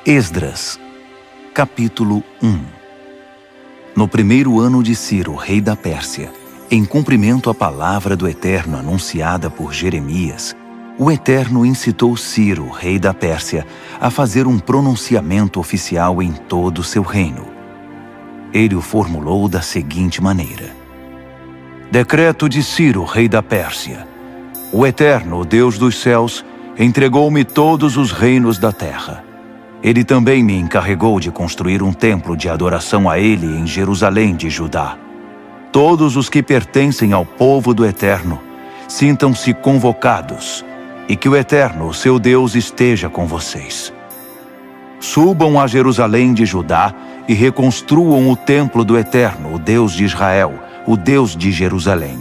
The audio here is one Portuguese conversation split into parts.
Esdras, capítulo 1. No primeiro ano de Ciro, rei da Pérsia, em cumprimento à palavra do Eterno anunciada por Jeremias, o Eterno incitou Ciro, rei da Pérsia, a fazer um pronunciamento oficial em todo o seu reino. Ele o formulou da seguinte maneira: Decreto de Ciro, rei da Pérsia. O Eterno, o Deus dos céus, entregou-me todos os reinos da terra. Ele também me encarregou de construir um templo de adoração a Ele em Jerusalém de Judá. Todos os que pertencem ao povo do Eterno, sintam-se convocados, e que o Eterno, o seu Deus, esteja com vocês. Subam a Jerusalém de Judá e reconstruam o templo do Eterno, o Deus de Israel, o Deus de Jerusalém.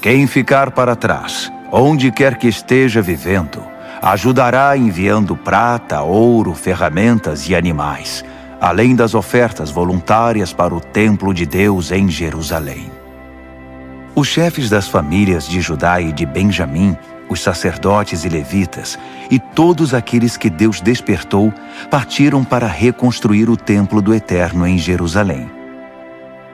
Quem ficar para trás, onde quer que esteja vivendo, ajudará enviando prata, ouro, ferramentas e animais, além das ofertas voluntárias para o templo de Deus em Jerusalém. Os chefes das famílias de Judá e de Benjamim, os sacerdotes e levitas, e todos aqueles que Deus despertou, partiram para reconstruir o templo do Eterno em Jerusalém.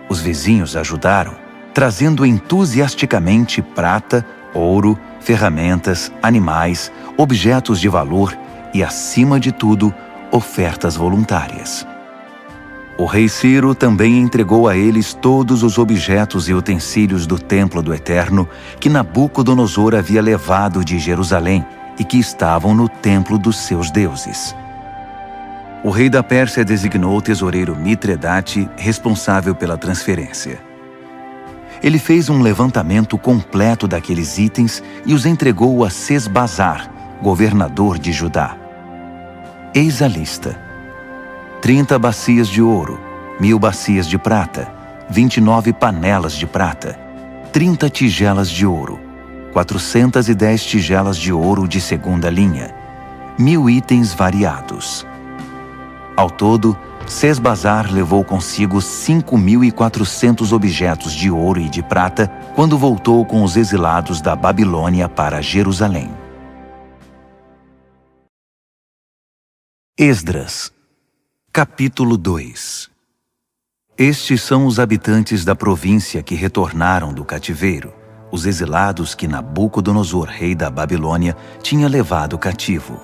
Os vizinhos ajudaram, trazendo entusiasticamente prata, ouro, ferramentas, animais, objetos de valor e, acima de tudo, ofertas voluntárias. O rei Ciro também entregou a eles todos os objetos e utensílios do templo do Eterno que Nabucodonosor havia levado de Jerusalém e que estavam no templo dos seus deuses. O rei da Pérsia designou o tesoureiro Mitredate responsável pela transferência. Ele fez um levantamento completo daqueles itens e os entregou a Sesbazar, governador de Judá. Eis a lista: 30 bacias de ouro, 1000 bacias de prata, 29 panelas de prata, 30 tigelas de ouro, 410 tigelas de ouro de segunda linha, 1000 itens variados. Ao todo, Sesbazar levou consigo 5.400 objetos de ouro e de prata quando voltou com os exilados da Babilônia para Jerusalém. Esdras, capítulo 2. Estes são os habitantes da província que retornaram do cativeiro, os exilados que Nabucodonosor, rei da Babilônia, tinha levado cativo.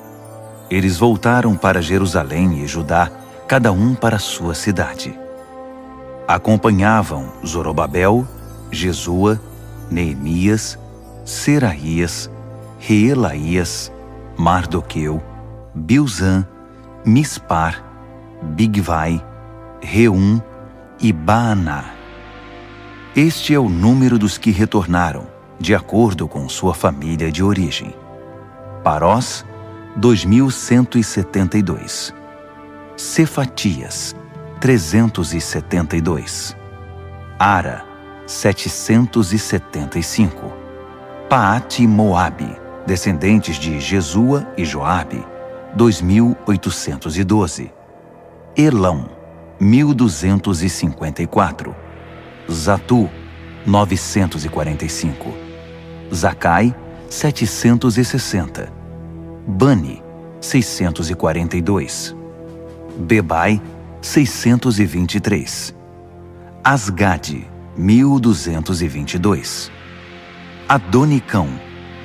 Eles voltaram para Jerusalém e Judá, cada um para sua cidade. Acompanhavam Zorobabel, Jesua, Neemias, Seraías, Reelaías, Mardoqueu, Bilzã, Mispar, Bigvai, Reum e Baaná. Este é o número dos que retornaram, de acordo com sua família de origem. Parós, 2.172. Cefatias, 372. Ara, 775. Paate Moabe, descendentes de Jesua e Joabe, 2.812. Elão, 1.254. Zatu, 945. Zacai, 760. Bani, 642. Bebai, 623. Asgade, 1.222. Adonicão,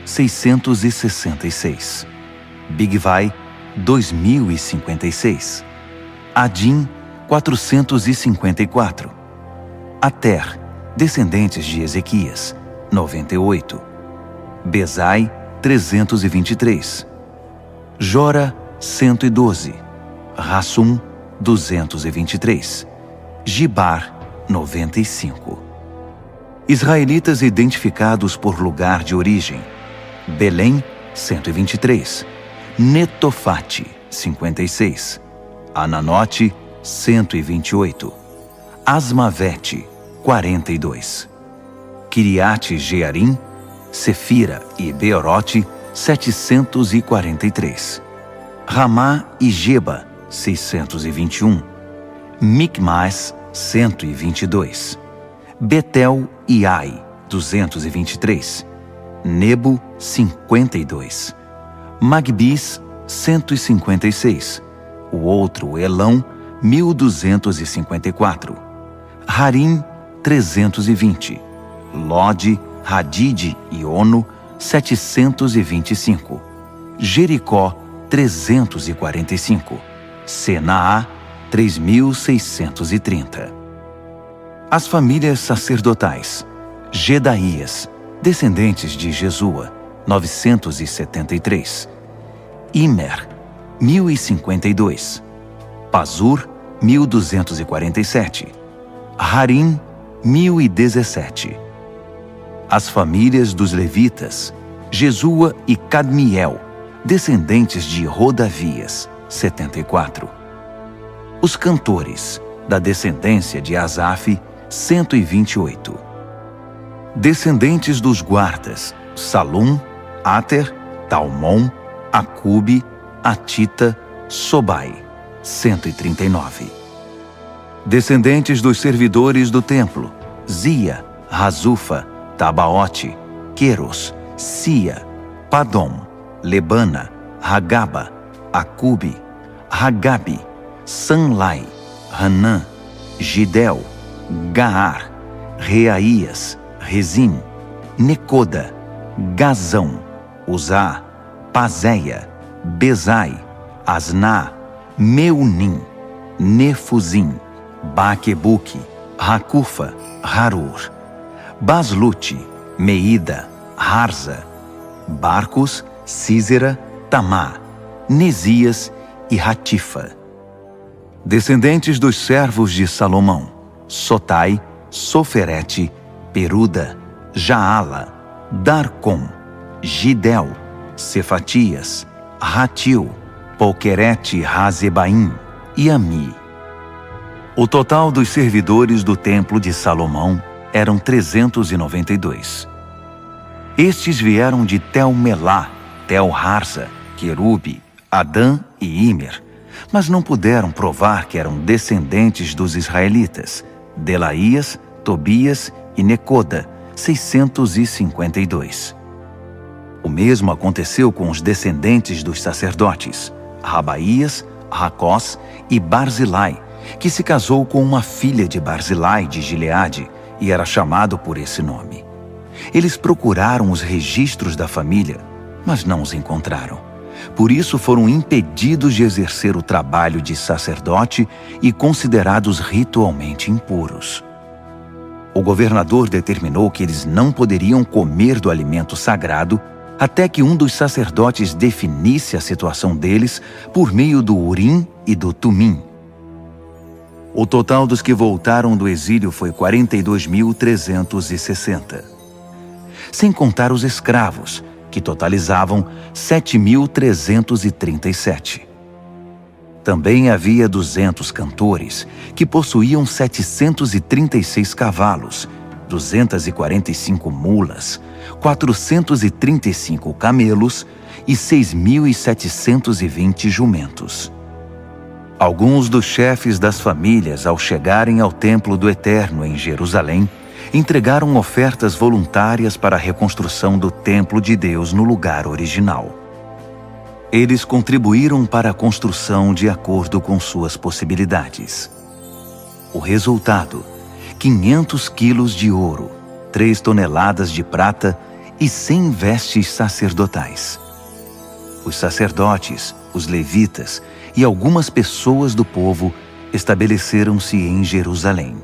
666. Bigvai, 2.056. Adim, 454. Ater, descendentes de Ezequias, 98. Bezai, 323. Jora, 112. Rassum, 223. Gibar, 95. Israelitas identificados por lugar de origem: Belém, 123. Netofate, 56. Ananote, 128. Asmavete, 42. Kiriate Jearim, Sefira e Beerote, 743. Ramá e Geba, 621. Micmas, 122. Betel e Ai, 223. Nebo, 52. Magbis, 156. o outro Elão, 1254. Harim, 320. Lode, Hadide e Ono, 725. Jericó, 345. Senaá, 3630. As famílias sacerdotais: Gedaías, descendentes de Jesua, 973. Imer, 1052. Pazur, 1247. Harim, 1017. As famílias dos levitas: Jesua e Cadmiel, descendentes de Rodavias, 74. Os cantores, da descendência de Asaf, 128. Descendentes dos guardas: Salum, Ater, Talmon, Acube, Atita, Sobai, 139. Descendentes dos servidores do templo: Zia, Razufa, Tabaote, Queros, Sia, Padom, Lebana, Hagaba, Acube, Hagabe, Sanlai, Hanã, Gidel, Gaar, Reaías, Rezim, Necoda, Gazão, Uzá, Pazéia, Bezai, Asná, Meunim, Nefuzim, Baquebuque, Racufa, Harur, Baslute, Meida, Harza, Barcos, Císera, Tamá, Nesias e Ratifa. Descendentes dos servos de Salomão: Sotai, Soferete, Peruda, Jaala, Darcom, Gidel, Cefatias, Ratil, Poquerete Razebaim e Ami. O total dos servidores do templo de Salomão eram 392. Estes vieram de Tel-Melá, Tel-Harza, Querube, Adã e Imer, mas não puderam provar que eram descendentes dos israelitas: Delaías, Tobias e Necoda, 652. O mesmo aconteceu com os descendentes dos sacerdotes: Rabaías, Racós e Barzilai, que se casou com uma filha de Barzilai de Gileade e era chamado por esse nome. Eles procuraram os registros da família, mas não os encontraram. Por isso foram impedidos de exercer o trabalho de sacerdote e considerados ritualmente impuros. O governador determinou que eles não poderiam comer do alimento sagrado até que um dos sacerdotes definisse a situação deles por meio do Urim e do Tumim. O total dos que voltaram do exílio foi 42.360. Sem contar os escravos, que totalizavam 7.337. Também havia 200 cantores, que possuíam 736 cavalos, 245 mulas, 435 camelos e 6.720 jumentos. Alguns dos chefes das famílias, ao chegarem ao templo do Eterno em Jerusalém, entregaram ofertas voluntárias para a reconstrução do templo de Deus no lugar original. Eles contribuíram para a construção de acordo com suas possibilidades. O resultado: 500 quilos de ouro, 3 toneladas de prata e 100 vestes sacerdotais. Os sacerdotes, os levitas e algumas pessoas do povo estabeleceram-se em Jerusalém.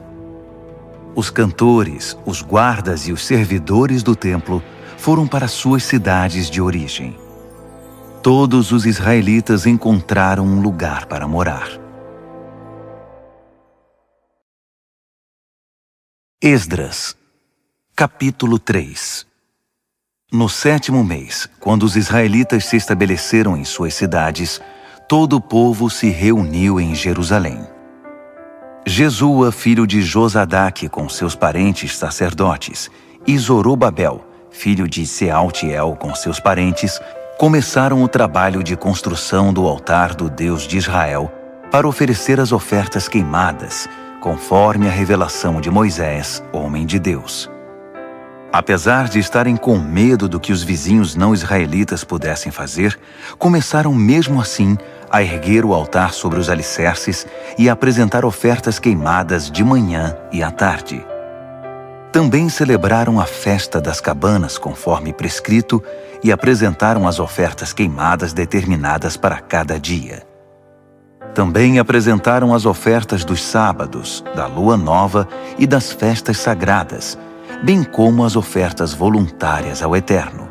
Os cantores, os guardas e os servidores do templo foram para suas cidades de origem. Todos os israelitas encontraram um lugar para morar. Esdras, capítulo 3. No 7º mês, quando os israelitas se estabeleceram em suas cidades, todo o povo se reuniu em Jerusalém. Jesua, filho de Josadaque, com seus parentes sacerdotes, e Zorobabel, filho de Sealtiel, com seus parentes, começaram o trabalho de construção do altar do Deus de Israel para oferecer as ofertas queimadas, conforme a revelação de Moisés, homem de Deus. Apesar de estarem com medo do que os vizinhos não israelitas pudessem fazer, começaram mesmo assim a erguer o altar sobre os alicerces e a apresentar ofertas queimadas de manhã e à tarde. Também celebraram a festa das cabanas conforme prescrito e apresentaram as ofertas queimadas determinadas para cada dia. Também apresentaram as ofertas dos sábados, da lua nova e das festas sagradas, bem como as ofertas voluntárias ao Eterno.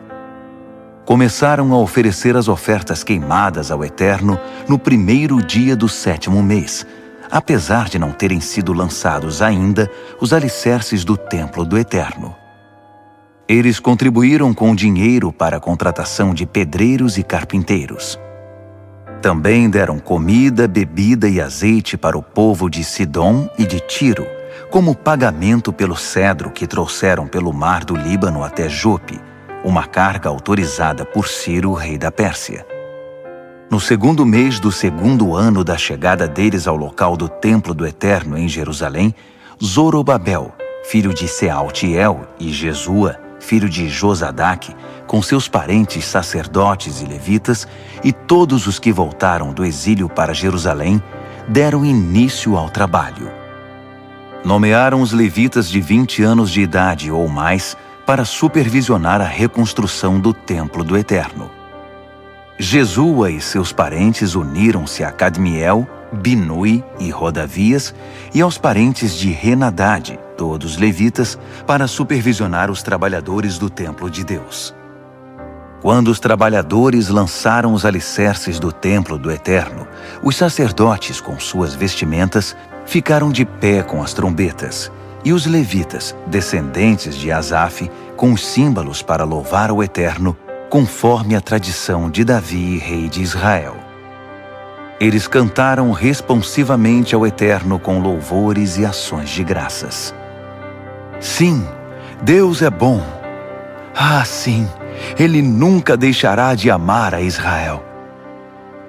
Começaram a oferecer as ofertas queimadas ao Eterno no primeiro dia do 7º mês, apesar de não terem sido lançados ainda os alicerces do templo do Eterno. Eles contribuíram com dinheiro para a contratação de pedreiros e carpinteiros. Também deram comida, bebida e azeite para o povo de Sidom e de Tiro, como pagamento pelo cedro que trouxeram pelo mar do Líbano até Jope, uma carga autorizada por Ciro, rei da Pérsia. No 2º mês do 2º ano da chegada deles ao local do templo do Eterno em Jerusalém, Zorobabel, filho de Sealtiel, e Jesua, filho de Josadaque, com seus parentes sacerdotes e levitas, e todos os que voltaram do exílio para Jerusalém, deram início ao trabalho. Nomearam os levitas de 20 anos de idade ou mais para supervisionar a reconstrução do templo do Eterno. Jesua e seus parentes uniram-se a Cadmiel, Binui e Rodavias e aos parentes de Renadade, todos levitas, para supervisionar os trabalhadores do templo de Deus. Quando os trabalhadores lançaram os alicerces do templo do Eterno, os sacerdotes, com suas vestimentas, ficaram de pé com as trombetas, e os levitas, descendentes de Asaf, com os símbolos para louvar o Eterno, conforme a tradição de Davi, rei de Israel. Eles cantaram responsivamente ao Eterno com louvores e ações de graças. Sim, Deus é bom. Ah, sim, Ele nunca deixará de amar a Israel.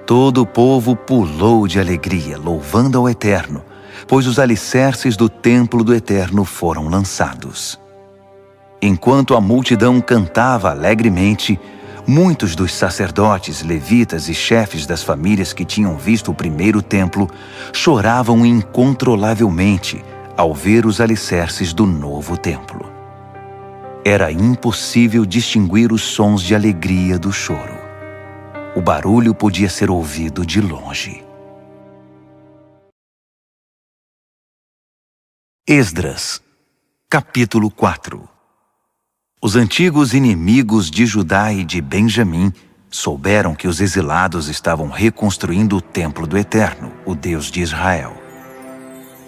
Todo o povo pulou de alegria, louvando ao Eterno, pois os alicerces do templo do Eterno foram lançados. Enquanto a multidão cantava alegremente, muitos dos sacerdotes, levitas e chefes das famílias que tinham visto o primeiro templo choravam incontrolavelmente ao ver os alicerces do novo templo. Era impossível distinguir os sons de alegria do choro. O barulho podia ser ouvido de longe. Esdras, capítulo 4. Os antigos inimigos de Judá e de Benjamim souberam que os exilados estavam reconstruindo o templo do Eterno, o Deus de Israel.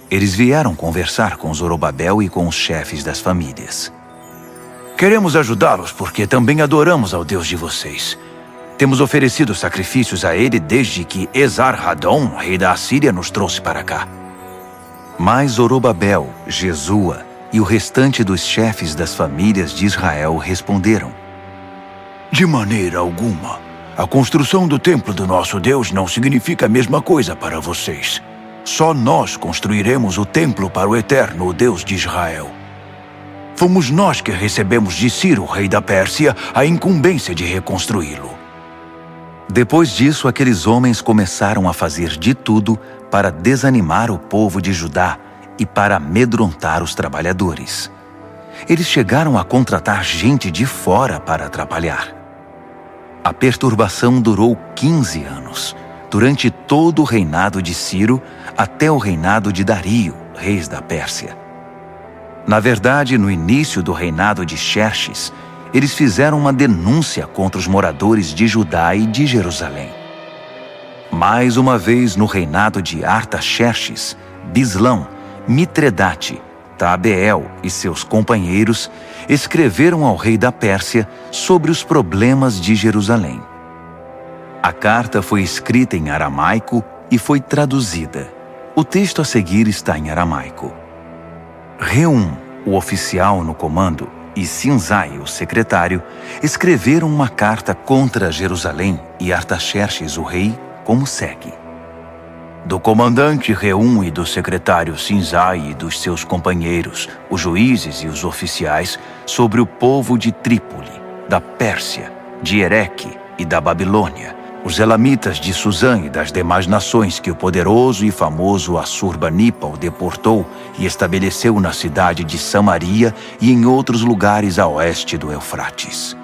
Eles vieram conversar com Zorobabel e com os chefes das famílias. Queremos ajudá-los porque também adoramos ao Deus de vocês. Temos oferecido sacrifícios a ele desde que Esar-Hadon, rei da Assíria, nos trouxe para cá. Mas Zorobabel, Jesua e o restante dos chefes das famílias de Israel responderam: de maneira alguma. A construção do templo do nosso Deus não significa a mesma coisa para vocês. Só nós construiremos o templo para o Eterno, o Deus de Israel. Fomos nós que recebemos de Ciro, rei da Pérsia, a incumbência de reconstruí-lo. Depois disso, aqueles homens começaram a fazer de tudo para desanimar o povo de Judá e para amedrontar os trabalhadores. Eles chegaram a contratar gente de fora para atrapalhar. A perturbação durou 15 anos, durante todo o reinado de Ciro até o reinado de Dario, reis da Pérsia. Na verdade, no início do reinado de Xerxes, eles fizeram uma denúncia contra os moradores de Judá e de Jerusalém. Mais uma vez, no reinado de Artaxerxes, Bislão, Mitredate, Tabeel e seus companheiros escreveram ao rei da Pérsia sobre os problemas de Jerusalém. A carta foi escrita em aramaico e foi traduzida. O texto a seguir está em aramaico. Reum, o oficial no comando, e Sinzai, o secretário, escreveram uma carta contra Jerusalém e Artaxerxes, o rei, como segue: do comandante Reum e do secretário Sinzai e dos seus companheiros, os juízes e os oficiais, sobre o povo de Trípoli, da Pérsia, de Ereque e da Babilônia, os elamitas de Suzã e das demais nações que o poderoso e famoso Assurbanipal deportou e estabeleceu na cidade de Samaria e em outros lugares a oeste do Eufrates.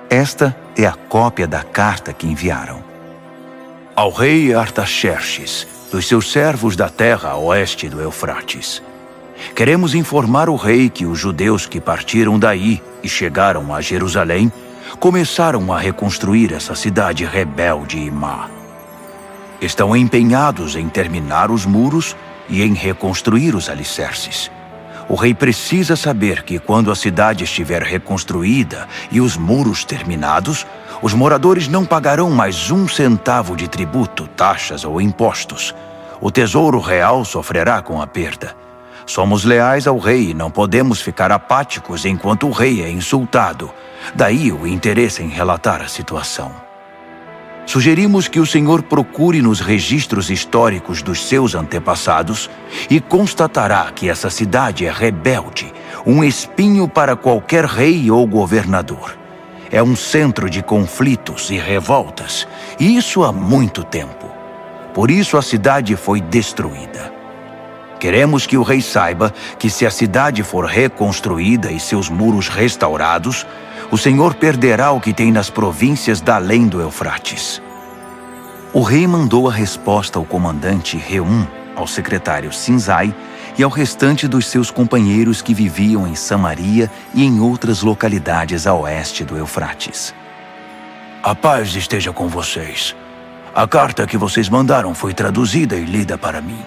Esta é a cópia da carta que enviaram. Ao rei Artaxerxes, dos seus servos da terra a oeste do Eufrates. Queremos informar o rei que os judeus que partiram daí e chegaram a Jerusalém começaram a reconstruir essa cidade rebelde e má. Estão empenhados em terminar os muros e em reconstruir os alicerces. O rei precisa saber que quando a cidade estiver reconstruída e os muros terminados, os moradores não pagarão mais 1 centavo de tributo, taxas ou impostos. O tesouro real sofrerá com a perda. Somos leais ao rei e não podemos ficar apáticos enquanto o rei é insultado. Daí o interesse em relatar a situação. Sugerimos que o senhor procure nos registros históricos dos seus antepassados e constatará que essa cidade é rebelde, um espinho para qualquer rei ou governador. É um centro de conflitos e revoltas, e isso há muito tempo. Por isso a cidade foi destruída. Queremos que o rei saiba que se a cidade for reconstruída e seus muros restaurados, o Senhor perderá o que tem nas províncias da além do Eufrates. O rei mandou a resposta ao comandante Reum, ao secretário Sinzai e ao restante dos seus companheiros que viviam em Samaria e em outras localidades a oeste do Eufrates. A paz esteja com vocês. A carta que vocês mandaram foi traduzida e lida para mim.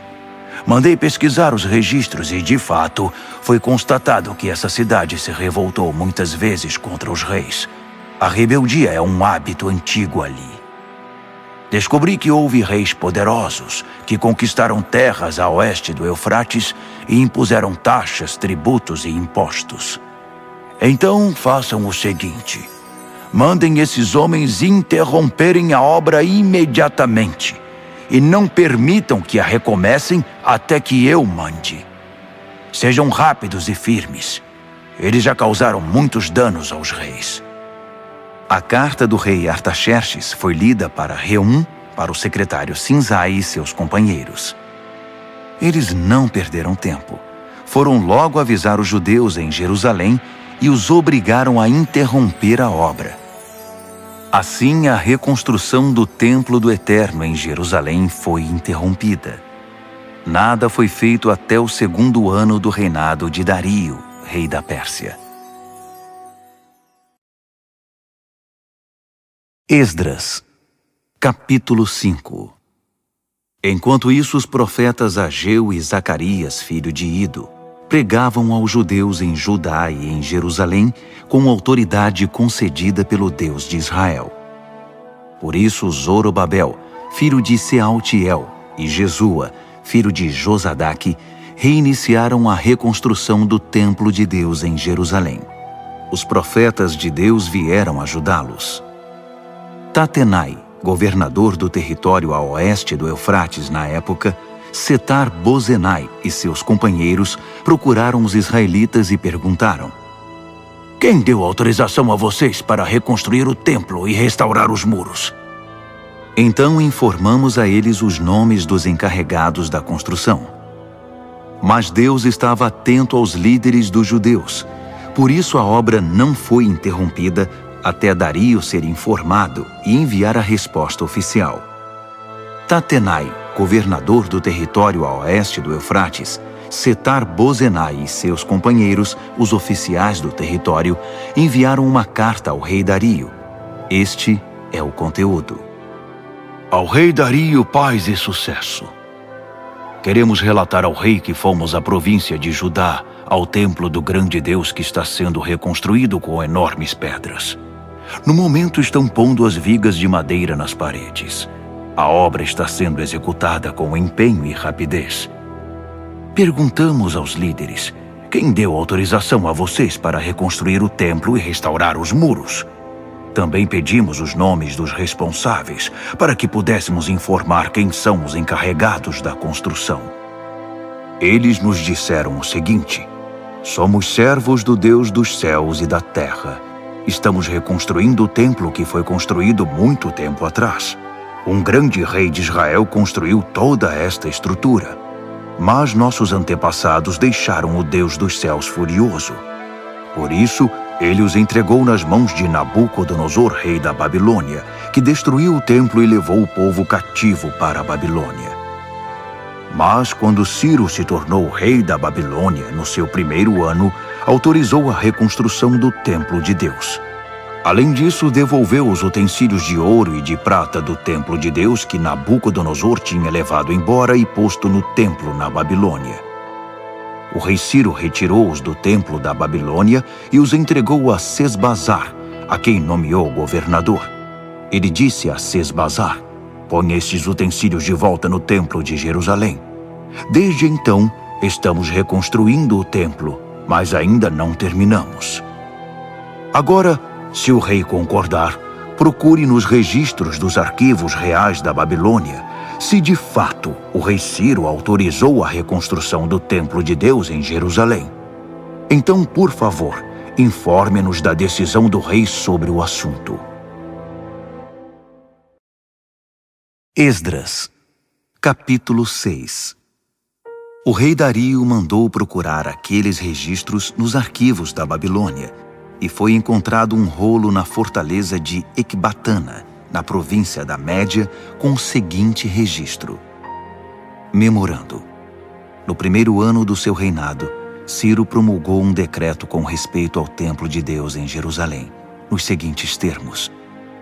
Mandei pesquisar os registros e, de fato, foi constatado que essa cidade se revoltou muitas vezes contra os reis. A rebeldia é um hábito antigo ali. Descobri que houve reis poderosos que conquistaram terras a oeste do Eufrates e impuseram taxas, tributos e impostos. Então façam o seguinte: mandem esses homens interromperem a obra imediatamente e não permitam que a recomecem até que eu mande. Sejam rápidos e firmes. Eles já causaram muitos danos aos reis. A carta do rei Artaxerxes foi lida para Reum, para o secretário Sinzai e seus companheiros. Eles não perderam tempo. Foram logo avisar os judeus em Jerusalém e os obrigaram a interromper a obra. Assim, a reconstrução do Templo do Eterno em Jerusalém foi interrompida. Nada foi feito até o 2º ano do reinado de Dario, rei da Pérsia. Esdras, capítulo 5. Enquanto isso, os profetas Ageu e Zacarias, filho de Ido, pregavam aos judeus em Judá e em Jerusalém com autoridade concedida pelo Deus de Israel. Por isso Zorobabel, filho de Sealtiel, e Jesua, filho de Josadaque, reiniciaram a reconstrução do templo de Deus em Jerusalém. Os profetas de Deus vieram ajudá-los. Tatenai, governador do território a oeste do Eufrates na época, Setar-Bozenai e seus companheiros procuraram os israelitas e perguntaram: quem deu autorização a vocês para reconstruir o templo e restaurar os muros? Então informamos a eles os nomes dos encarregados da construção. Mas Deus estava atento aos líderes dos judeus. Por isso a obra não foi interrompida até Dario ser informado e enviar a resposta oficial. Tatenai, governador do território a oeste do Eufrates, Setar-Bozenai e seus companheiros, os oficiais do território, enviaram uma carta ao rei Dario. Este é o conteúdo. Ao rei Dario, paz e sucesso. Queremos relatar ao rei que fomos à província de Judá, ao templo do grande Deus que está sendo reconstruído com enormes pedras. No momento estão pondo as vigas de madeira nas paredes. A obra está sendo executada com empenho e rapidez. Perguntamos aos líderes: quem deu autorização a vocês para reconstruir o templo e restaurar os muros? Também pedimos os nomes dos responsáveis, para que pudéssemos informar quem são os encarregados da construção. Eles nos disseram o seguinte: somos servos do Deus dos céus e da terra. Estamos reconstruindo o templo que foi construído muito tempo atrás. Um grande rei de Israel construiu toda esta estrutura. Mas nossos antepassados deixaram o Deus dos céus furioso. Por isso, ele os entregou nas mãos de Nabucodonosor, rei da Babilônia, que destruiu o templo e levou o povo cativo para a Babilônia. Mas quando Ciro se tornou rei da Babilônia, no seu primeiro ano, autorizou a reconstrução do templo de Deus. Além disso, devolveu os utensílios de ouro e de prata do templo de Deus que Nabucodonosor tinha levado embora e posto no templo na Babilônia. O rei Ciro retirou-os do templo da Babilônia e os entregou a Sesbazar, a quem nomeou governador. Ele disse a Sesbazar: ponha estes utensílios de volta no templo de Jerusalém. Desde então, estamos reconstruindo o templo, mas ainda não terminamos. Agora, se o rei concordar, procure nos registros dos arquivos reais da Babilônia se de fato o rei Ciro autorizou a reconstrução do templo de Deus em Jerusalém. Então, por favor, informe-nos da decisão do rei sobre o assunto. Esdras, capítulo 6. O rei Dario mandou procurar aqueles registros nos arquivos da Babilônia, e foi encontrado um rolo na fortaleza de Ecbatana, na província da Média, com o seguinte registro. Memorando. No primeiro ano do seu reinado, Ciro promulgou um decreto com respeito ao templo de Deus em Jerusalém, nos seguintes termos: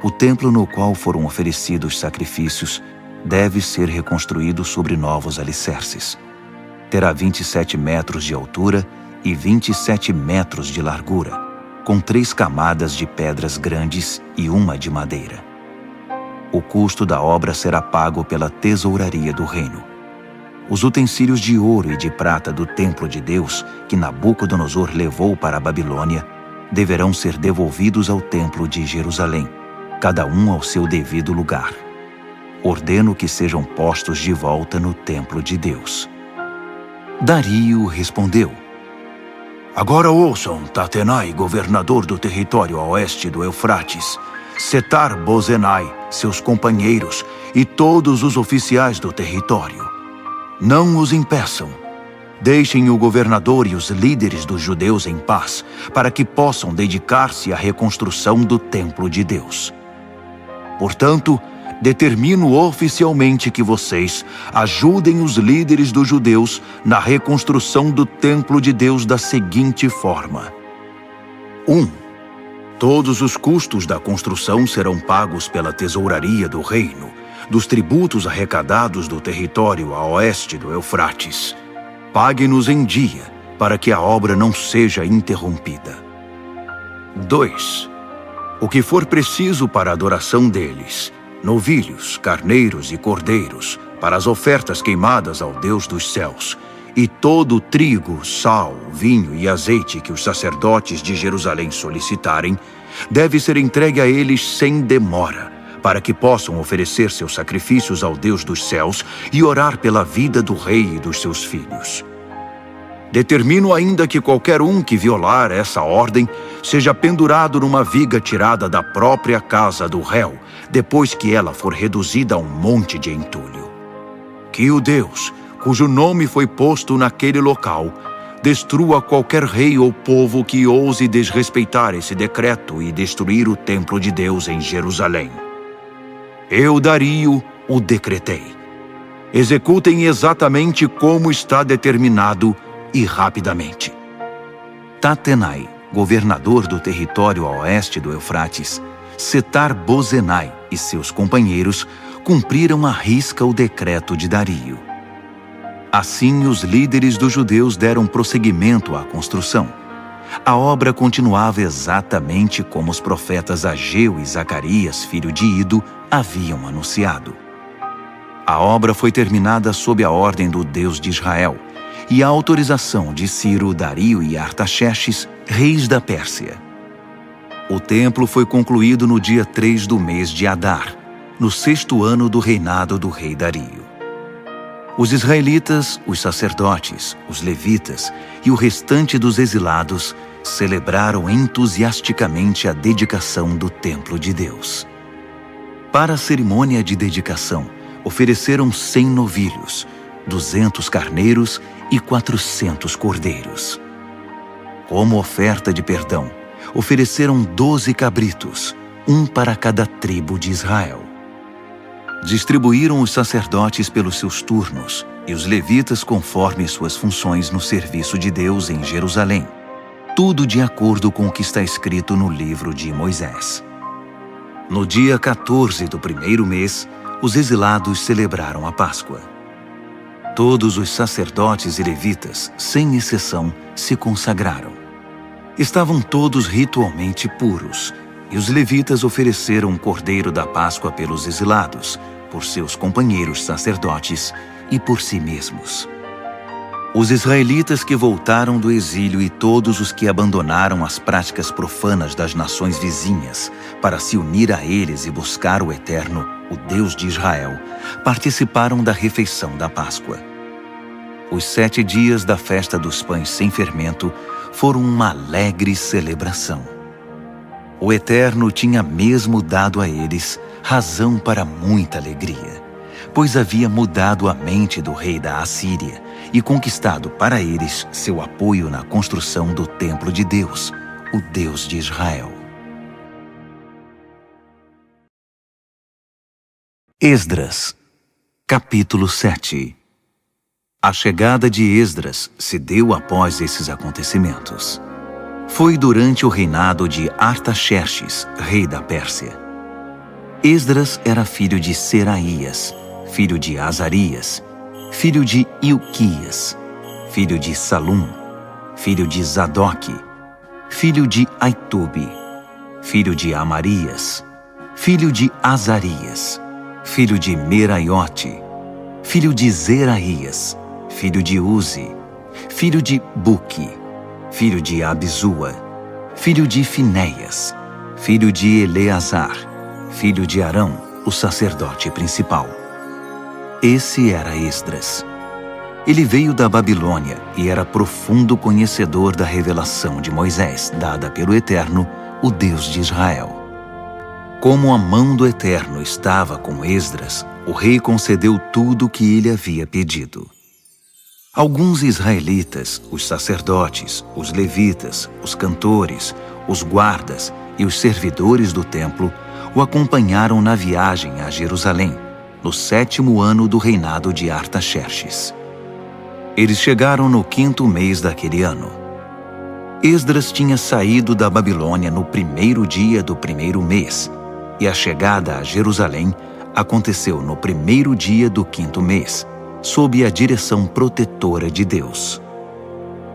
o templo no qual foram oferecidos sacrifícios deve ser reconstruído sobre novos alicerces. Terá 27 metros de altura e 27 metros de largura, com 3 camadas de pedras grandes e uma de madeira. O custo da obra será pago pela tesouraria do reino. Os utensílios de ouro e de prata do templo de Deus, que Nabucodonosor levou para a Babilônia, deverão ser devolvidos ao templo de Jerusalém, cada um ao seu devido lugar. Ordeno que sejam postos de volta no templo de Deus. Dario respondeu: agora ouçam, Tatenai, governador do território a oeste do Eufrates, Setar-Bozenai, seus companheiros e todos os oficiais do território. Não os impeçam. Deixem o governador e os líderes dos judeus em paz, para que possam dedicar-se à reconstrução do templo de Deus. Portanto, determino oficialmente que vocês ajudem os líderes dos judeus na reconstrução do templo de Deus da seguinte forma. 1. Todos os custos da construção serão pagos pela tesouraria do reino, dos tributos arrecadados do território a oeste do Eufrates. Pague-nos em dia, para que a obra não seja interrompida. 2. O que for preciso para a adoração deles, novilhos, carneiros e cordeiros, para as ofertas queimadas ao Deus dos céus, e todo o trigo, sal, vinho e azeite que os sacerdotes de Jerusalém solicitarem, deve ser entregue a eles sem demora, para que possam oferecer seus sacrifícios ao Deus dos céus e orar pela vida do rei e dos seus filhos. Determino ainda que qualquer um que violar essa ordem seja pendurado numa viga tirada da própria casa do réu, depois que ela for reduzida a um monte de entulho. Que o Deus, cujo nome foi posto naquele local, destrua qualquer rei ou povo que ouse desrespeitar esse decreto e destruir o templo de Deus em Jerusalém. Eu, Dario, o decretei. Executem exatamente como está determinado e rapidamente. Tatenai, governador do território a oeste do Eufrates, Setar-Bozenai e seus companheiros cumpriram à risca o decreto de Dario. Assim, os líderes dos judeus deram prosseguimento à construção. A obra continuava exatamente como os profetas Ageu e Zacarias, filho de Ido, haviam anunciado. A obra foi terminada sob a ordem do Deus de Israel e a autorização de Ciro, Dario e Artaxerxes, reis da Pérsia. O templo foi concluído no dia 3 do mês de Adar, no 6º ano do reinado do rei Dario. Os israelitas, os sacerdotes, os levitas e o restante dos exilados celebraram entusiasticamente a dedicação do templo de Deus. Para a cerimônia de dedicação, ofereceram 100 novilhos, 200 carneiros e 400 cordeiros. Como oferta de perdão, ofereceram 12 cabritos, um para cada tribo de Israel. Distribuíram os sacerdotes pelos seus turnos e os levitas conforme suas funções no serviço de Deus em Jerusalém, tudo de acordo com o que está escrito no livro de Moisés. No dia 14 do primeiro mês, os exilados celebraram a Páscoa. Todos os sacerdotes e levitas, sem exceção, se consagraram. Estavam todos ritualmente puros, e os levitas ofereceram um cordeiro da Páscoa pelos exilados, por seus companheiros sacerdotes e por si mesmos. Os israelitas que voltaram do exílio e todos os que abandonaram as práticas profanas das nações vizinhas para se unir a eles e buscar o Eterno, o Deus de Israel, participaram da refeição da Páscoa. Os 7 dias da festa dos pães sem fermento foram uma alegre celebração. O Eterno tinha mesmo dado a eles razão para muita alegria, pois havia mudado a mente do rei da Assíria e conquistado para eles seu apoio na construção do templo de Deus, o Deus de Israel. Esdras, capítulo 7. A chegada de Esdras se deu após esses acontecimentos. Foi durante o reinado de Artaxerxes, rei da Pérsia. Esdras era filho de Seraías, filho de Azarias, filho de Ilquias, filho de Salum, filho de Zadoque, filho de Aitube, filho de Amarias, filho de Azarias, filho de Meraiote, filho de Zeraías, filho de Uzi, filho de Buque, filho de Abizua, filho de Finéias, filho de Eleazar, filho de Arão, o sacerdote principal. Esse era Esdras. Ele veio da Babilônia e era profundo conhecedor da revelação de Moisés, dada pelo Eterno, o Deus de Israel. Como a mão do Eterno estava com Esdras, o rei concedeu tudo o que ele havia pedido. Alguns israelitas, os sacerdotes, os levitas, os cantores, os guardas e os servidores do templo o acompanharam na viagem a Jerusalém, no 7º ano do reinado de Artaxerxes. Eles chegaram no 5º mês daquele ano. Esdras tinha saído da Babilônia no 1º dia do 1º mês, e a chegada a Jerusalém aconteceu no 1º dia do 5º mês, sob a direção protetora de Deus.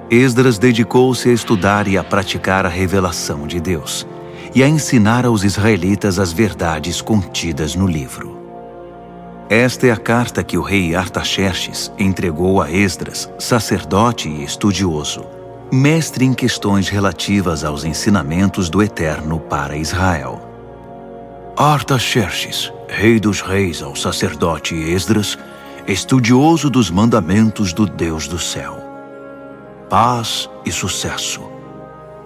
Esdras dedicou-se a estudar e a praticar a revelação de Deus, e a ensinar aos israelitas as verdades contidas no livro. Esta é a carta que o rei Artaxerxes entregou a Esdras, sacerdote e estudioso, mestre em questões relativas aos ensinamentos do Eterno para Israel. Artaxerxes, rei dos reis, ao sacerdote Esdras, estudioso dos mandamentos do Deus do céu. Paz e sucesso.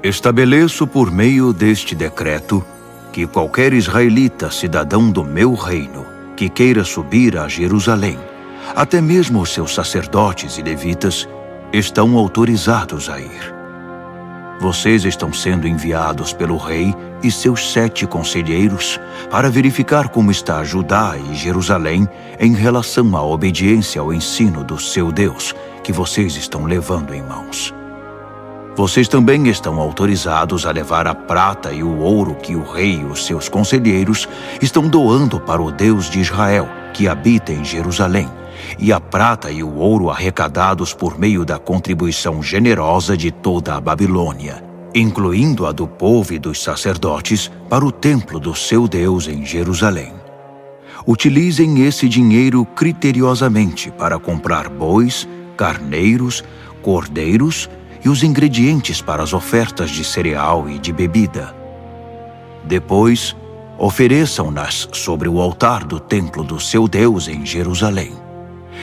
Estabeleço por meio deste decreto que qualquer israelita cidadão do meu reino que queira subir a Jerusalém, até mesmo os seus sacerdotes e levitas, estão autorizados a ir. Vocês estão sendo enviados pelo rei e seus 7 conselheiros para verificar como está Judá e Jerusalém em relação à obediência ao ensino do seu Deus que vocês estão levando em mãos. Vocês também estão autorizados a levar a prata e o ouro que o rei e os seus conselheiros estão doando para o Deus de Israel, que habita em Jerusalém, e a prata e o ouro arrecadados por meio da contribuição generosa de toda a Babilônia, incluindo a do povo e dos sacerdotes, para o templo do seu Deus em Jerusalém. Utilizem esse dinheiro criteriosamente para comprar bois, carneiros, cordeiros e os ingredientes para as ofertas de cereal e de bebida. Depois, ofereçam-nas sobre o altar do templo do seu Deus em Jerusalém.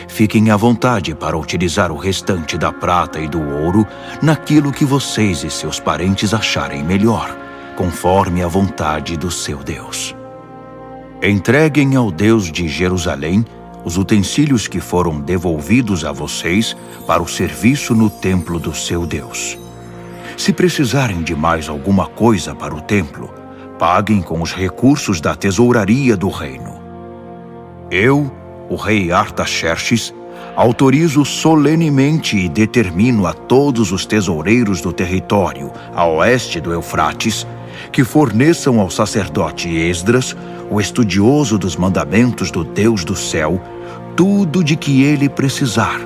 Fiquem à vontade para utilizar o restante da prata e do ouro naquilo que vocês e seus parentes acharem melhor, conforme a vontade do seu Deus. Entreguem ao Deus de Jerusalém os utensílios que foram devolvidos a vocês para o serviço no templo do seu Deus. Se precisarem de mais alguma coisa para o templo, paguem com os recursos da tesouraria do reino. Eu, o rei Artaxerxes, autorizo solenemente e determino a todos os tesoureiros do território a oeste do Eufrates que forneçam ao sacerdote Esdras, o estudioso dos mandamentos do Deus do céu, tudo de que ele precisar,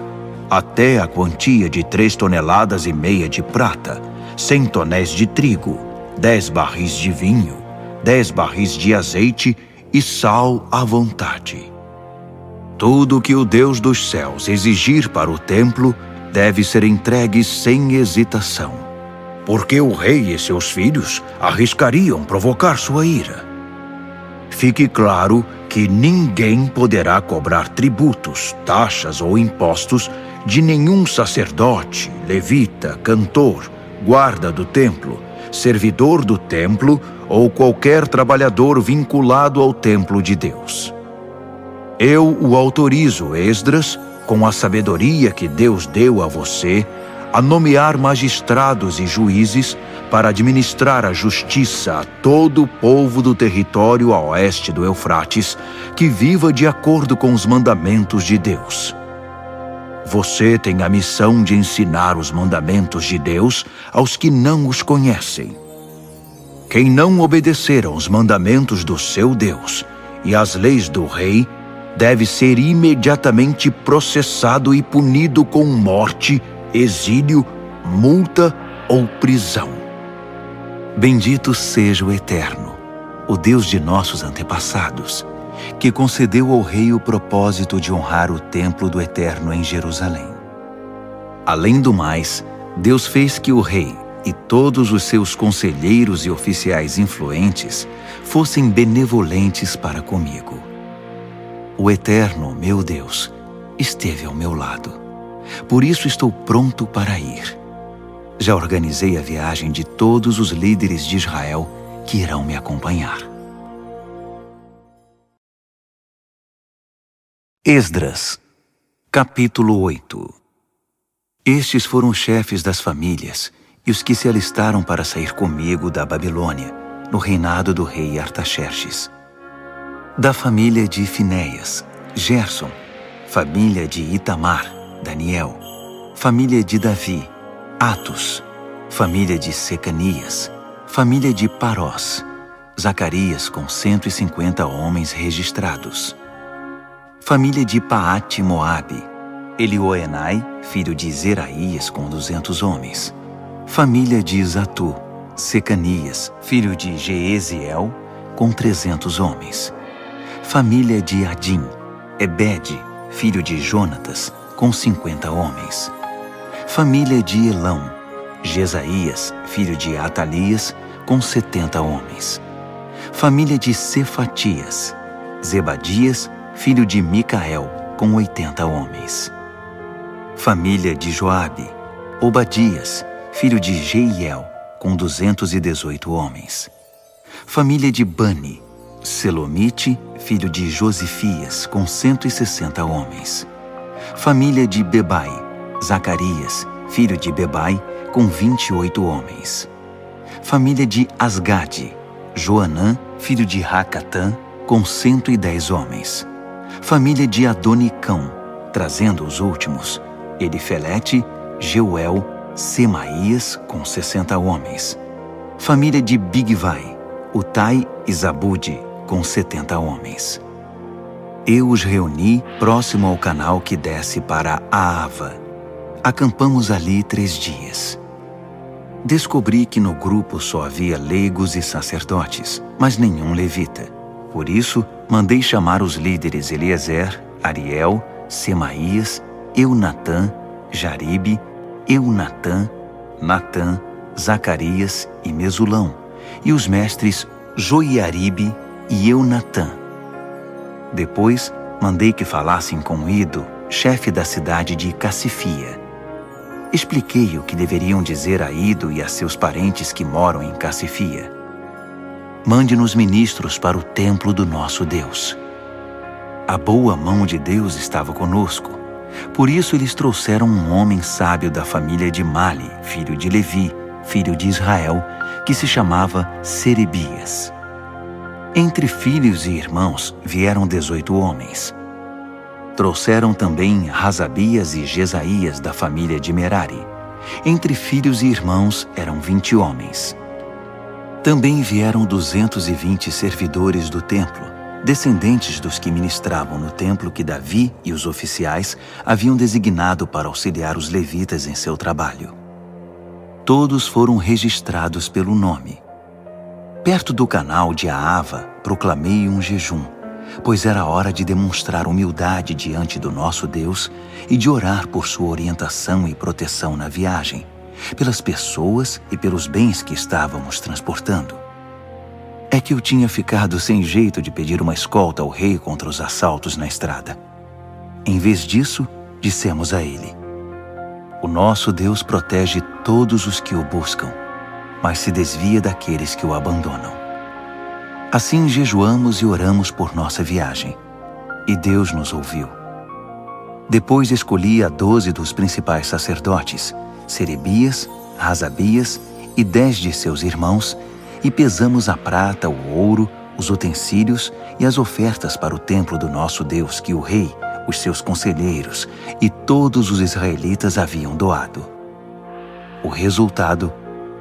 até a quantia de 3,5 toneladas de prata, 100 tonéis de trigo, 10 barris de vinho, 10 barris de azeite e sal à vontade. Tudo que o Deus dos céus exigir para o templo deve ser entregue sem hesitação, porque o rei e seus filhos arriscariam provocar sua ira. Fique claro que ninguém poderá cobrar tributos, taxas ou impostos de nenhum sacerdote, levita, cantor, guarda do templo, servidor do templo ou qualquer trabalhador vinculado ao templo de Deus. Eu o autorizo, Esdras, com a sabedoria que Deus deu a você, a nomear magistrados e juízes para administrar a justiça a todo o povo do território a oeste do Eufrates, que viva de acordo com os mandamentos de Deus. Você tem a missão de ensinar os mandamentos de Deus aos que não os conhecem. Quem não obedecer aos mandamentos do seu Deus e às leis do rei, deve ser imediatamente processado e punido com morte, exílio, multa ou prisão. Bendito seja o Eterno, o Deus de nossos antepassados, que concedeu ao rei o propósito de honrar o templo do Eterno em Jerusalém. Além do mais, Deus fez que o rei e todos os seus conselheiros e oficiais influentes fossem benevolentes para comigo. O Eterno, meu Deus, esteve ao meu lado. Por isso estou pronto para ir. Já organizei a viagem de todos os líderes de Israel que irão me acompanhar. Esdras, capítulo 8. Estes foram os chefes das famílias e os que se alistaram para sair comigo da Babilônia, no reinado do rei Artaxerxes. Da família de Finéias, Gerson; família de Itamar, Daniel; família de Davi, Atos; família de Secanias; família de Parós, Zacarias com 150 homens registrados; família de Paate-Moabe, Elioenai, filho de Zeraías com 200 homens; família de Zatu, Secanias, filho de Jeeziel, com 300 homens; família de Adim, Ebede, filho de Jonatas, com 50 homens; família de Elão, Jesaías, filho de Atalias, com 70 homens; família de Cefatias, Zebadias, filho de Micael, com 80 homens; família de Joabe, Obadias, filho de Jeiel, com 218 homens; família de Bani, Selomite, filho de Josifias, com 160 homens; família de Bebai, Zacarias, filho de Bebai, com 28 homens; família de Asgade, Joanã, filho de Racatã, com 110 homens; família de Adonicão, trazendo os últimos, Elifelete, Jeuel, Semaías, com 60 homens; família de Bigvai, Utai e Zabude, com 70 homens. Eu os reuni próximo ao canal que desce para Aava. Acampamos ali 3 dias. Descobri que no grupo só havia leigos e sacerdotes, mas nenhum levita. Por isso, mandei chamar os líderes Eliezer, Ariel, Semaías, Eunatã, Jaribe, Eunatã, Natã, Zacarias e Mesulão, e os mestres Joiaribe e Eunatã. Depois, mandei que falassem com Ido, chefe da cidade de Cassifia. Expliquei o que deveriam dizer a Ido e a seus parentes que moram em Cassifia. Mande-nos ministros para o templo do nosso Deus. A boa mão de Deus estava conosco. Por isso eles trouxeram um homem sábio da família de Mali, filho de Levi, filho de Israel, que se chamava Serebias. Entre filhos e irmãos vieram 18 homens. Trouxeram também Razabias e Jesaías da família de Merari. Entre filhos e irmãos eram 20 homens. Também vieram 220 servidores do templo, descendentes dos que ministravam no templo que Davi e os oficiais haviam designado para auxiliar os levitas em seu trabalho. Todos foram registrados pelo nome. Perto do canal de Aava, proclamei um jejum, pois era hora de demonstrar humildade diante do nosso Deus e de orar por sua orientação e proteção na viagem, pelas pessoas e pelos bens que estávamos transportando. É que eu tinha ficado sem jeito de pedir uma escolta ao rei contra os assaltos na estrada. Em vez disso, dissemos a ele: o nosso Deus protege todos os que o buscam, mas se desvia daqueles que o abandonam. Assim jejuamos e oramos por nossa viagem, e Deus nos ouviu. Depois escolhi a 12 dos principais sacerdotes, Serebias, Razabias e 10 de seus irmãos, e pesamos a prata, o ouro, os utensílios e as ofertas para o templo do nosso Deus que o rei, os seus conselheiros e todos os israelitas haviam doado. O resultado: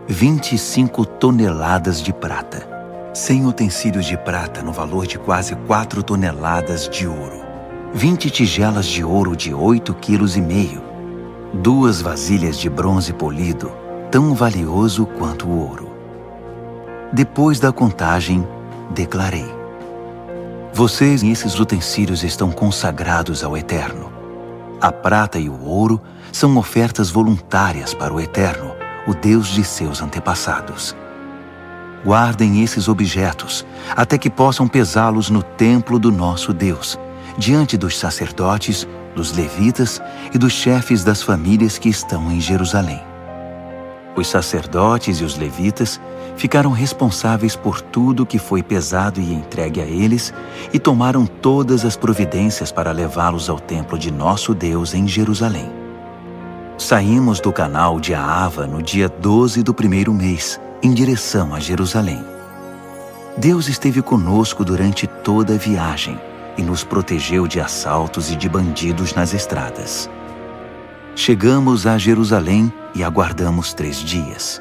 25 toneladas de prata, 100 utensílios de prata no valor de quase 4 toneladas de ouro, 20 tigelas de ouro de 8,5 kg, 2 vasilhas de bronze polido, tão valioso quanto o ouro. Depois da contagem, declarei: vocês e esses utensílios estão consagrados ao Eterno. A prata e o ouro são ofertas voluntárias para o Eterno, o Deus de seus antepassados. Guardem esses objetos até que possam pesá-los no templo do nosso Deus, diante dos sacerdotes, dos levitas e dos chefes das famílias que estão em Jerusalém. Os sacerdotes e os levitas ficaram responsáveis por tudo que foi pesado e entregue a eles e tomaram todas as providências para levá-los ao templo de nosso Deus em Jerusalém. Saímos do canal de Aava no dia 12 do primeiro mês, em direção a Jerusalém. Deus esteve conosco durante toda a viagem e nos protegeu de assaltos e de bandidos nas estradas. Chegamos a Jerusalém e aguardamos 3 dias.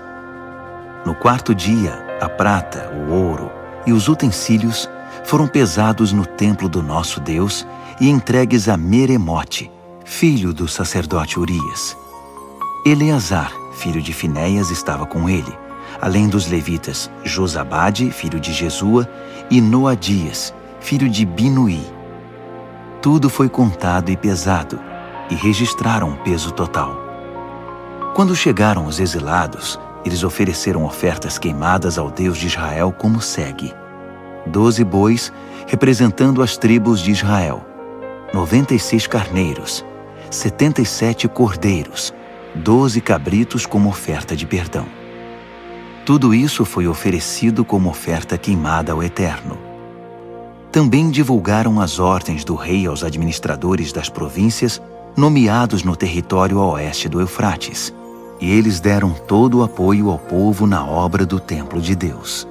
No 4º dia, a prata, o ouro e os utensílios foram pesados no templo do nosso Deus e entregues a Meremote, filho do sacerdote Urias. Eleazar, filho de Finéias, estava com ele, além dos levitas Josabade, filho de Jesua, e Noadias, filho de Binuí. Tudo foi contado e pesado, e registraram o peso total. Quando chegaram os exilados, eles ofereceram ofertas queimadas ao Deus de Israel como segue: 12 bois, representando as tribos de Israel, 96 carneiros, 77 cordeiros, 12 cabritos como oferta de perdão. Tudo isso foi oferecido como oferta queimada ao Eterno. Também divulgaram as ordens do rei aos administradores das províncias nomeados no território a oeste do Eufrates, e eles deram todo o apoio ao povo na obra do templo de Deus.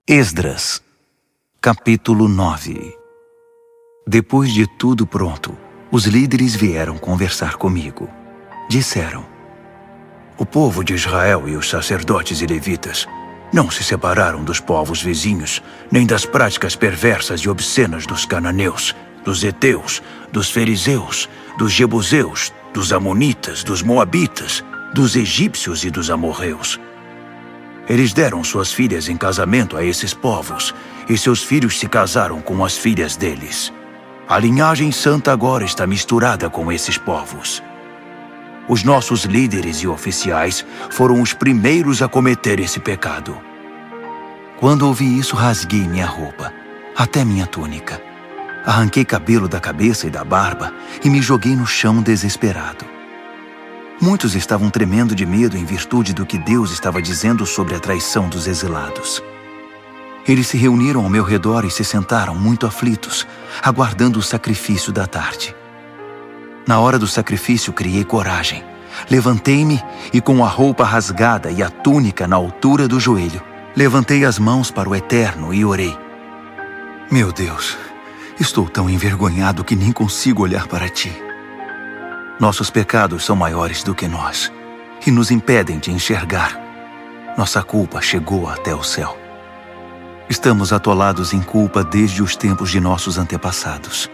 Esdras, capítulo 9. Depois de tudo pronto, os líderes vieram conversar comigo. Disseram: o povo de Israel e os sacerdotes e levitas não se separaram dos povos vizinhos, nem das práticas perversas e obscenas dos cananeus, dos heteus, dos fariseus, dos jebuseus, dos amonitas, dos moabitas, dos egípcios e dos amorreus. Eles deram suas filhas em casamento a esses povos, e seus filhos se casaram com as filhas deles. A linhagem santa agora está misturada com esses povos. Os nossos líderes e oficiais foram os primeiros a cometer esse pecado. Quando ouvi isso, rasguei minha roupa, até minha túnica. Arranquei cabelo da cabeça e da barba e me joguei no chão desesperado. Muitos estavam tremendo de medo em virtude do que Deus estava dizendo sobre a traição dos exilados. Eles se reuniram ao meu redor e se sentaram muito aflitos, aguardando o sacrifício da tarde. Na hora do sacrifício, criei coragem. Levantei-me e, com a roupa rasgada e a túnica na altura do joelho, levantei as mãos para o Eterno e orei. Meu Deus, estou tão envergonhado que nem consigo olhar para ti. Nossos pecados são maiores do que nós e nos impedem de enxergar. Nossa culpa chegou até o céu. Estamos atolados em culpa desde os tempos de nossos antepassados.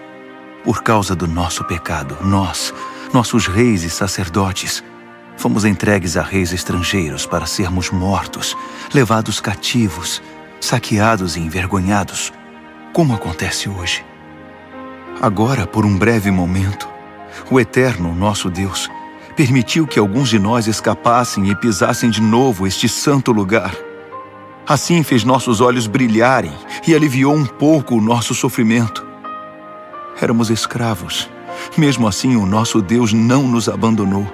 Por causa do nosso pecado, nós, nossos reis e sacerdotes, fomos entregues a reis estrangeiros para sermos mortos, levados cativos, saqueados e envergonhados, como acontece hoje. Agora, por um breve momento, o Eterno, nosso Deus, permitiu que alguns de nós escapassem e pisassem de novo este santo lugar. Assim fez nossos olhos brilharem e aliviou um pouco o nosso sofrimento. Éramos escravos. Mesmo assim, o nosso Deus não nos abandonou.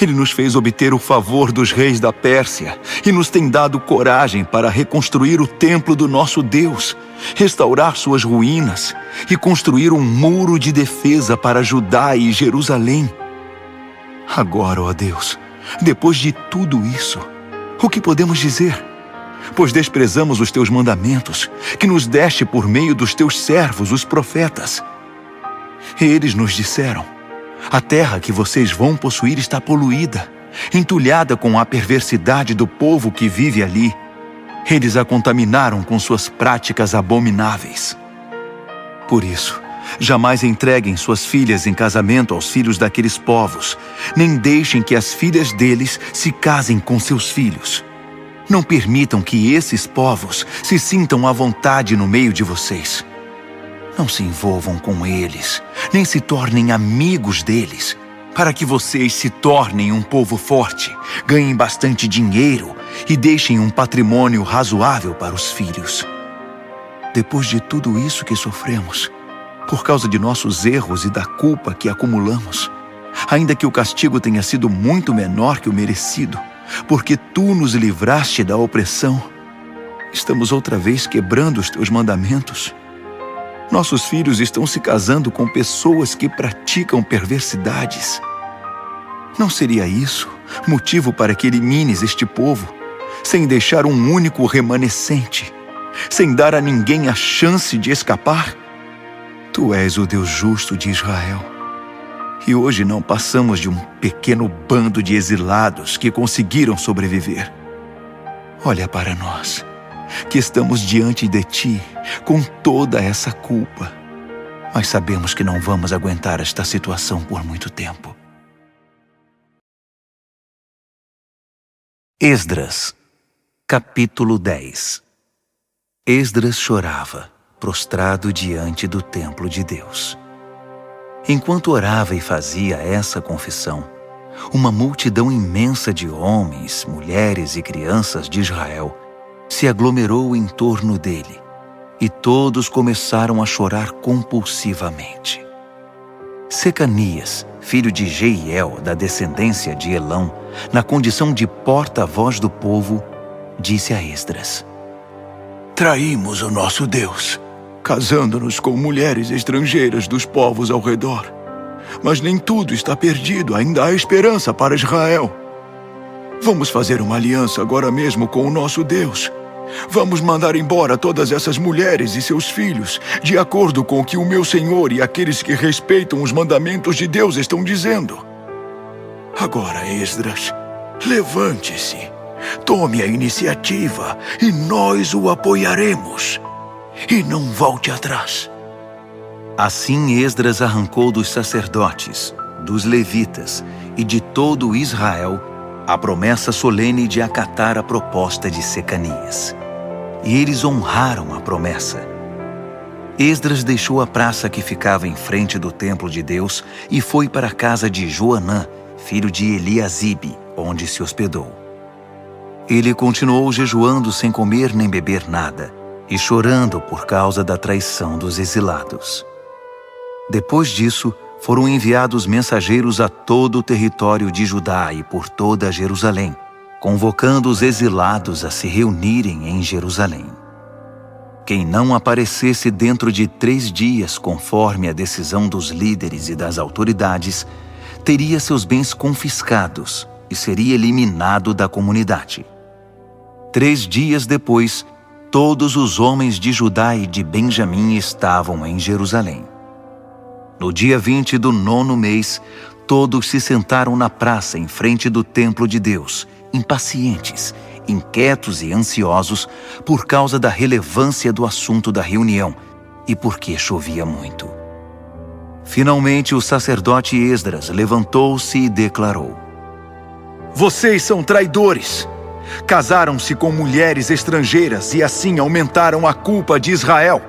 Ele nos fez obter o favor dos reis da Pérsia e nos tem dado coragem para reconstruir o templo do nosso Deus, restaurar suas ruínas e construir um muro de defesa para Judá e Jerusalém. Agora, ó Deus, depois de tudo isso, o que podemos dizer? Pois desprezamos os teus mandamentos, que nos deste por meio dos teus servos, os profetas. Eles nos disseram: a terra que vocês vão possuir está poluída, entulhada com a perversidade do povo que vive ali. Eles a contaminaram com suas práticas abomináveis. Por isso, jamais entreguem suas filhas em casamento aos filhos daqueles povos, nem deixem que as filhas deles se casem com seus filhos. Não permitam que esses povos se sintam à vontade no meio de vocês. Não se envolvam com eles, nem se tornem amigos deles, para que vocês se tornem um povo forte, ganhem bastante dinheiro e deixem um patrimônio razoável para os filhos. Depois de tudo isso que sofremos, por causa de nossos erros e da culpa que acumulamos, ainda que o castigo tenha sido muito menor que o merecido, porque tu nos livraste da opressão, estamos outra vez quebrando os teus mandamentos. Nossos filhos estão se casando com pessoas que praticam perversidades. Não seria isso motivo para que elimines este povo, sem deixar um único remanescente, sem dar a ninguém a chance de escapar? Tu és o Deus justo de Israel. E hoje não passamos de um pequeno bando de exilados que conseguiram sobreviver. Olha para nós, que estamos diante de ti com toda essa culpa. Mas sabemos que não vamos aguentar esta situação por muito tempo. Esdras, capítulo 10. Esdras chorava, prostrado diante do templo de Deus. Enquanto orava e fazia essa confissão, uma multidão imensa de homens, mulheres e crianças de Israel se aglomerou em torno dele, e todos começaram a chorar compulsivamente. Secanias, filho de Jeiel, da descendência de Elão, na condição de porta-voz do povo, disse a Esdras: Traímos o nosso Deus, casando-nos com mulheres estrangeiras dos povos ao redor. Mas nem tudo está perdido, ainda há esperança para Israel. Vamos fazer uma aliança agora mesmo com o nosso Deus. Vamos mandar embora todas essas mulheres e seus filhos, de acordo com o que o meu Senhor e aqueles que respeitam os mandamentos de Deus estão dizendo. Agora, Esdras, levante-se, tome a iniciativa e nós o apoiaremos. E não volte atrás. Assim Esdras arrancou dos sacerdotes, dos levitas e de todo Israel a promessa solene de acatar a proposta de Secanias. E eles honraram a promessa. Esdras deixou a praça que ficava em frente do templo de Deus e foi para a casa de Joanã, filho de Eliasibe, onde se hospedou. Ele continuou jejuando sem comer nem beber nada, e chorando por causa da traição dos exilados. Depois disso, foram enviados mensageiros a todo o território de Judá e por toda Jerusalém, convocando os exilados a se reunirem em Jerusalém. Quem não aparecesse dentro de 3 dias, conforme a decisão dos líderes e das autoridades, teria seus bens confiscados e seria eliminado da comunidade. 3 dias depois, todos os homens de Judá e de Benjamim estavam em Jerusalém. No dia 20 do 9º mês, todos se sentaram na praça em frente do templo de Deus, impacientes, inquietos e ansiosos por causa da relevância do assunto da reunião e porque chovia muito. Finalmente, o sacerdote Esdras levantou-se e declarou: "Vocês são traidores! Casaram-se com mulheres estrangeiras e assim aumentaram a culpa de Israel.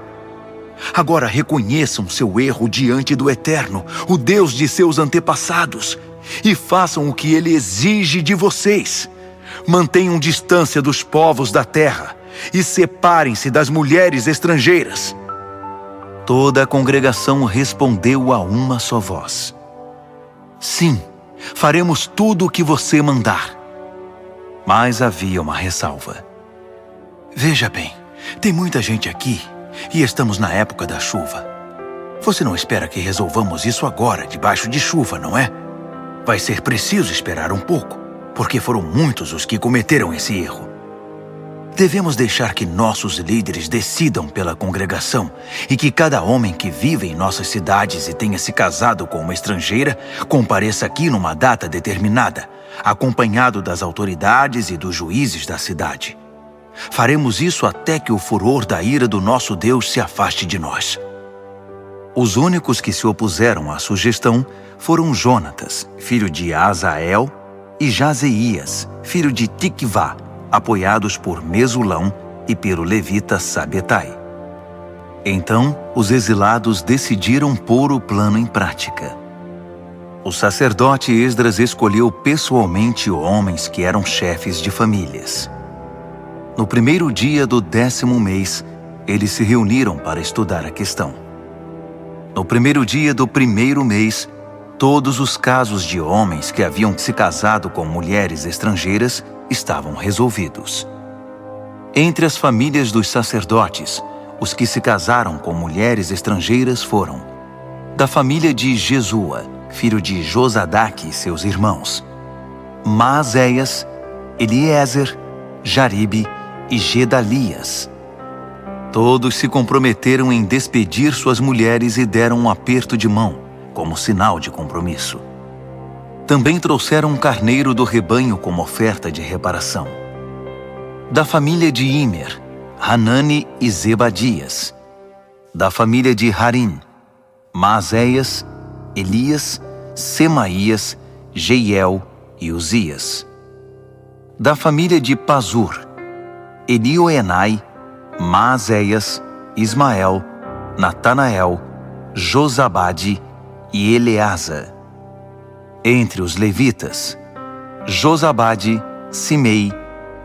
Agora reconheçam seu erro diante do Eterno, o Deus de seus antepassados, e façam o que ele exige de vocês. Mantenham distância dos povos da terra e separem-se das mulheres estrangeiras." Toda a congregação respondeu a uma só voz: "Sim, faremos tudo o que você mandar." Mas havia uma ressalva. "Veja bem, tem muita gente aqui e estamos na época da chuva. Você não espera que resolvamos isso agora, debaixo de chuva, não é? Vai ser preciso esperar um pouco, porque foram muitos os que cometeram esse erro. Devemos deixar que nossos líderes decidam pela congregação e que cada homem que vive em nossas cidades e tenha se casado com uma estrangeira compareça aqui numa data determinada, acompanhado das autoridades e dos juízes da cidade. Faremos isso até que o furor da ira do nosso Deus se afaste de nós." Os únicos que se opuseram à sugestão foram Jonatas, filho de Azael, e Jazeías, filho de Tiquvá, apoiados por Mesulão e pelo levita Sabetai. Então, os exilados decidiram pôr o plano em prática. O sacerdote Esdras escolheu pessoalmente homens que eram chefes de famílias. No primeiro dia do 10º mês, eles se reuniram para estudar a questão. No primeiro dia do 1º mês, todos os casos de homens que haviam se casado com mulheres estrangeiras estavam resolvidos. Entre as famílias dos sacerdotes, os que se casaram com mulheres estrangeiras foram: da família de Jesua, filho de Josadaque e seus irmãos, Maazéias, Eliezer, Jaribe e Gedalias. Todos se comprometeram em despedir suas mulheres e deram um aperto de mão, como sinal de compromisso. Também trouxeram um carneiro do rebanho como oferta de reparação. Da família de Imer, Hanani e Zebadias. Da família de Harim, Maazéias, Elias, Semaías, Jeiel e Uzias. Da família de Pazur, Elioenai, Maazéias, Ismael, Natanael, Josabade e Eleasa. Entre os levitas, Josabade, Simei,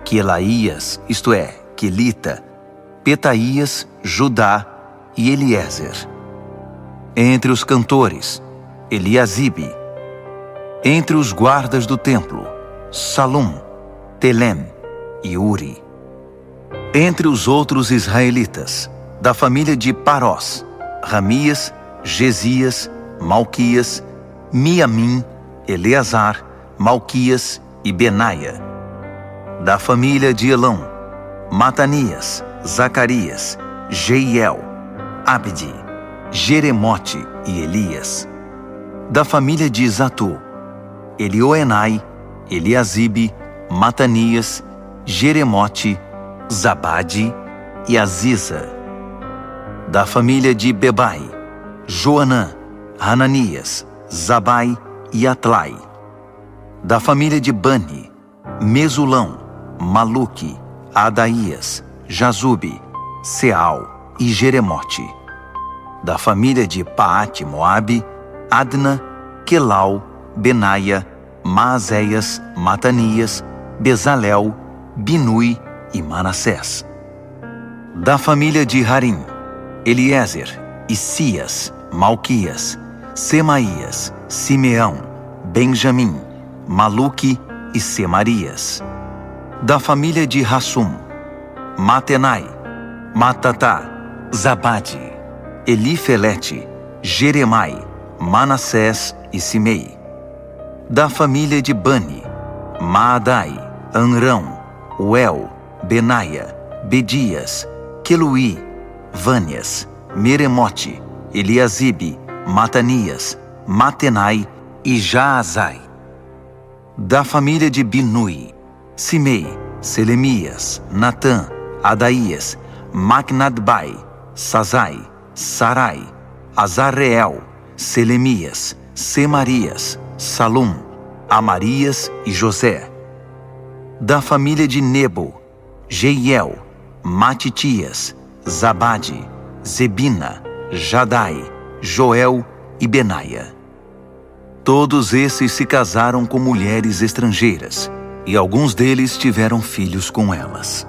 Quelaías, isto é, Quelita, Petaías, Judá e Eliezer. Entre os cantores, Eliasibe. Entre os guardas do templo, Salum, Telem e Uri. Entre os outros israelitas, da família de Parós, Ramias, Gesias, Malquias, Miamim, Eleazar, Malquias e Benaia. Da família de Elão, Matanias, Zacarias, Jeiel, Abdi, Jeremote e Elias. Da família de Zatu, Elioenai, Eliasibe, Matanias, Jeremote, Zabade e Aziza. Da família de Bebai, Joanã, Hananias, Zabai e Atlai. Da família de Bani, Mesulão, Maluque, Adaías, Jazube, Seal e Jeremote. Da família de Paate Moabe, Adna, Quelau, Benaia, Maazéias, Matanias, Bezalel, Binui e Manassés. Da família de Harim, Eliezer, Isias, Malquias, Semaías, Simeão, Benjamim, Maluque e Semarias. Da família de Hassum, Matenai, Matatá, Zabade, Elifelete, Jeremai, Manassés e Simei. Da família de Bani, Maadai, Anrão, Uel, Benaia, Bedias, Queluí, Vânias, Meremote, Eliasibe, Matanias, Matenai e Jaazai. Da família de Binui, Simei, Selemias, Natã, Adaías, Macnadbai, Sazai, Sarai, Azarreel, Selemias, Semarias, Salum, Amarias e José. Da família de Nebo, Jeiel, Matitias, Zabade, Zebina, Jadai, Joel e Benaia. Todos esses se casaram com mulheres estrangeiras, e alguns deles tiveram filhos com elas.